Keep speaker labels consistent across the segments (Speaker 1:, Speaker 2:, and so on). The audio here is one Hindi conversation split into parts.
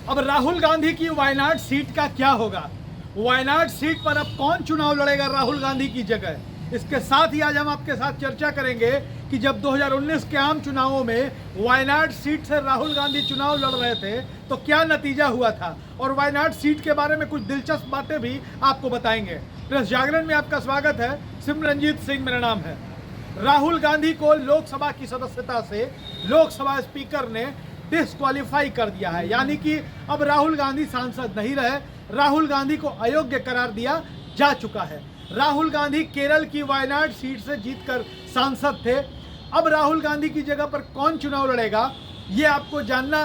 Speaker 1: अब राहुल गांधी की वायनाड सीट का क्या होगा? वायनाड सीट पर अब कौन चुनाव लड़ेगा राहुल गांधी की जगह? इसके साथ ही आज हम आपके साथ चर्चा करेंगे कि जब 2019 के आम चुनावों में वायनाड सीट से राहुल गांधी चुनाव लड़ रहे थे तो क्या नतीजा हुआ था, और वायनाड सीट के बारे में कुछ दिलचस्प बातें भी आपको बताएंगे। प्रेस जागरण में आपका स्वागत है। सिमरनजीत सिंह मेरा नाम है। राहुल गांधी को लोकसभा की सदस्यता से लोकसभा स्पीकर ने डिस्क्वालीफाई कर दिया है, यानी कि अब राहुल गांधी सांसद नहीं रहे। राहुल गांधी को अयोग्य करार दिया जा चुका है। राहुल गांधी केरल की वायनाड सीट से जीतकर सांसद थे। अब राहुल गांधी की जगह पर कौन चुनाव लड़ेगा, ये आपको जानना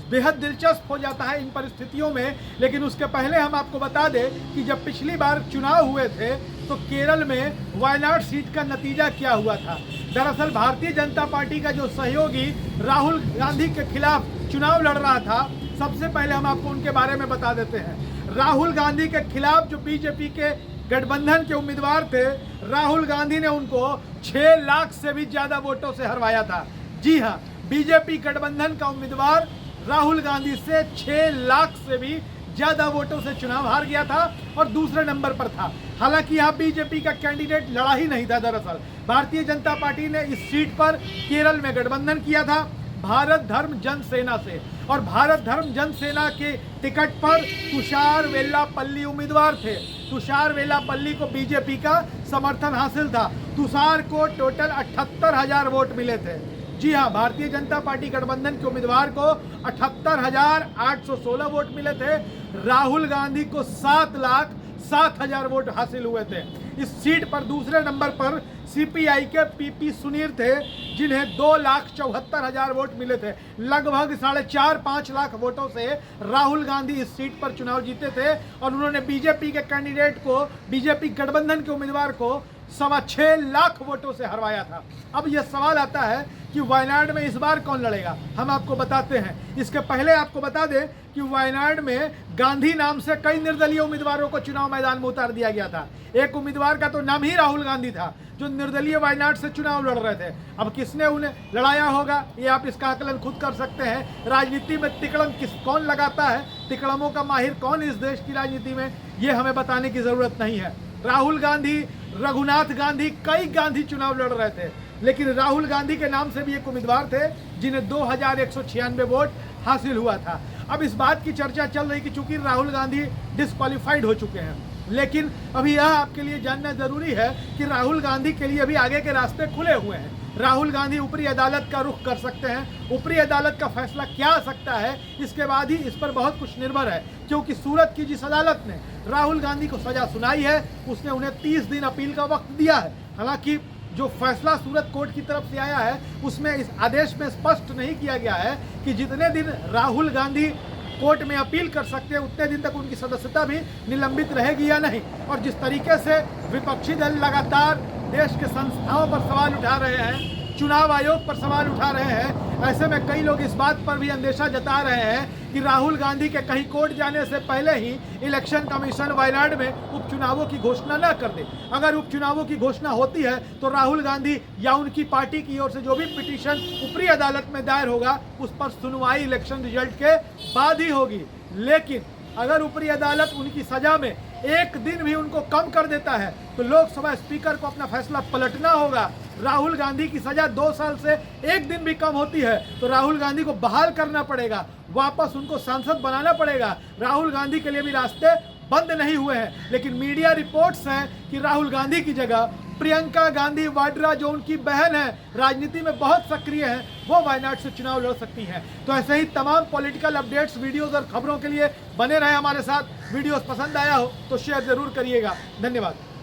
Speaker 1: बेहद दिलचस्प हो जाता है इन परिस्थितियों में। लेकिन उसके पहले हम आपको बता दें कि जब पिछली बार चुनाव हुए थे तो केरल में वायनाड सीट का नतीजा क्या हुआ था। दरअसल भारतीय जनता पार्टी का जो सहयोगी राहुल गांधी के खिलाफ चुनाव लड़ रहा था, सबसे पहले हम आपको उनके बारे में बता देते हैं। राहुल गांधी के खिलाफ जो बीजेपी के गठबंधन के उम्मीदवार थे, राहुल गांधी ने उनको 6 लाख से भी ज्यादा वोटों से हरवाया था। जी हाँ, बीजेपी गठबंधन का उम्मीदवार राहुल गांधी से 6 लाख से भी ज्यादा वोटों से चुनाव हार गया था और दूसरे नंबर पर था। हालांकि यहाँ बीजेपी का कैंडिडेट लड़ा ही नहीं था। दरअसल भारतीय जनता पार्टी ने इस सीट पर केरल में गठबंधन किया था भारत धर्म जन सेना से, और भारत धर्म जन सेना के टिकट पर तुषार वेल्लापल्ली उम्मीदवार थे। तुषार वेल्लापल्ली को बीजेपी का समर्थन हासिल था। तुषार को टोटल 78,000 वोट मिले थे। जी हाँ, भारतीय जनता पार्टी गठबंधन के उम्मीदवार को 78,816 वोट मिले थे। राहुल गांधी को 7,07,000 वोट हासिल हुए थे। इस सीट पर दूसरे नंबर पर सीपीआई के पीपी सुनीर थे, जिन्हें 2,74,000 वोट मिले थे। लगभग 4.5 लाख वोटों से राहुल गांधी इस सीट पर चुनाव जीते थे और उन्होंने बीजेपी के कैंडिडेट को, बीजेपी गठबंधन के उम्मीदवार को 6.25 लाख वोटों से हरवाया था। अब यह सवाल आता है कि वायनाड में इस बार कौन लड़ेगा। हम आपको बताते हैं। इसके पहले आपको बता दें कि वायनाड में गांधी नाम से कई निर्दलीय उम्मीदवारों को चुनाव मैदान में उतार दिया गया था। एक उम्मीदवार का तो नाम ही राहुल गांधी था, जो निर्दलीय वायनाड से चुनाव लड़ रहे थे। अब किसने उन्हें लड़ाया होगा, ये आप इसका आकलन खुद कर सकते हैं। राजनीति में तिकड़म कौन लगाता है, तिकड़मों का माहिर कौन इस देश की राजनीति में, ये हमें बताने की जरूरत नहीं है। राहुल गांधी, रघुनाथ गांधी, कई गांधी चुनाव लड़ रहे थे, लेकिन राहुल गांधी के नाम से भी एक उम्मीदवार थे जिन्हें 2,196 वोट हासिल हुआ था। अब इस बात की चर्चा चल रही कि चूंकि राहुल गांधी डिस्क्वालीफाइड हो चुके हैं, लेकिन अभी यह आपके लिए जानना जरूरी है कि राहुल गांधी के लिए अभी आगे के रास्ते खुले हुए हैं। राहुल गांधी ऊपरी अदालत का रुख कर सकते हैं। ऊपरी अदालत का फैसला क्या आ सकता है, इसके बाद ही इस पर बहुत कुछ निर्भर है, क्योंकि सूरत की जिस अदालत ने राहुल गांधी को सजा सुनाई है, उसने उन्हें 30 दिन अपील का वक्त दिया है। हालांकि जो फैसला सूरत कोर्ट की तरफ से आया है, उसमें इस आदेश में स्पष्ट नहीं किया गया है कि जितने दिन राहुल गांधी कोर्ट में अपील कर सकते हैं उतने दिन तक उनकी सदस्यता भी निलंबित रहेगी या नहीं। और जिस तरीके से विपक्षी दल लगातार देश के संस्थाओं पर सवाल उठा रहे हैं, चुनाव आयोग पर सवाल उठा रहे हैं, ऐसे में कई लोग इस बात पर भी अंदेशा जता रहे हैं कि राहुल गांधी के कहीं कोर्ट जाने से पहले ही इलेक्शन कमीशन वायनाड में उपचुनावों की घोषणा न कर दे। अगर उपचुनावों की घोषणा होती है तो राहुल गांधी या उनकी पार्टी की ओर से जो भी पिटीशन ऊपरी अदालत में दायर होगा, उस पर सुनवाई इलेक्शन रिजल्ट के बाद ही होगी। लेकिन अगर ऊपरी अदालत उनकी सजा में एक दिन भी उनको कम कर देता है तो लोकसभा स्पीकर को अपना फैसला पलटना होगा। राहुल गांधी की सजा 2 साल से एक दिन भी कम होती है तो राहुल गांधी को बहाल करना पड़ेगा, वापस उनको सांसद बनाना पड़ेगा। राहुल गांधी के लिए भी रास्ते बंद नहीं हुए हैं, लेकिन मीडिया रिपोर्ट्स हैं कि राहुल गांधी की जगह प्रियंका गांधी वाड्रा, जो उनकी बहन है, राजनीति में बहुत सक्रिय है, वो वायनाड से चुनाव लड़ सकती हैं। तो ऐसे ही तमाम पॉलिटिकल अपडेट्स, वीडियोस और खबरों के लिए बने रहे हमारे साथ। वीडियोस पसंद आया हो तो शेयर जरूर करिएगा। धन्यवाद।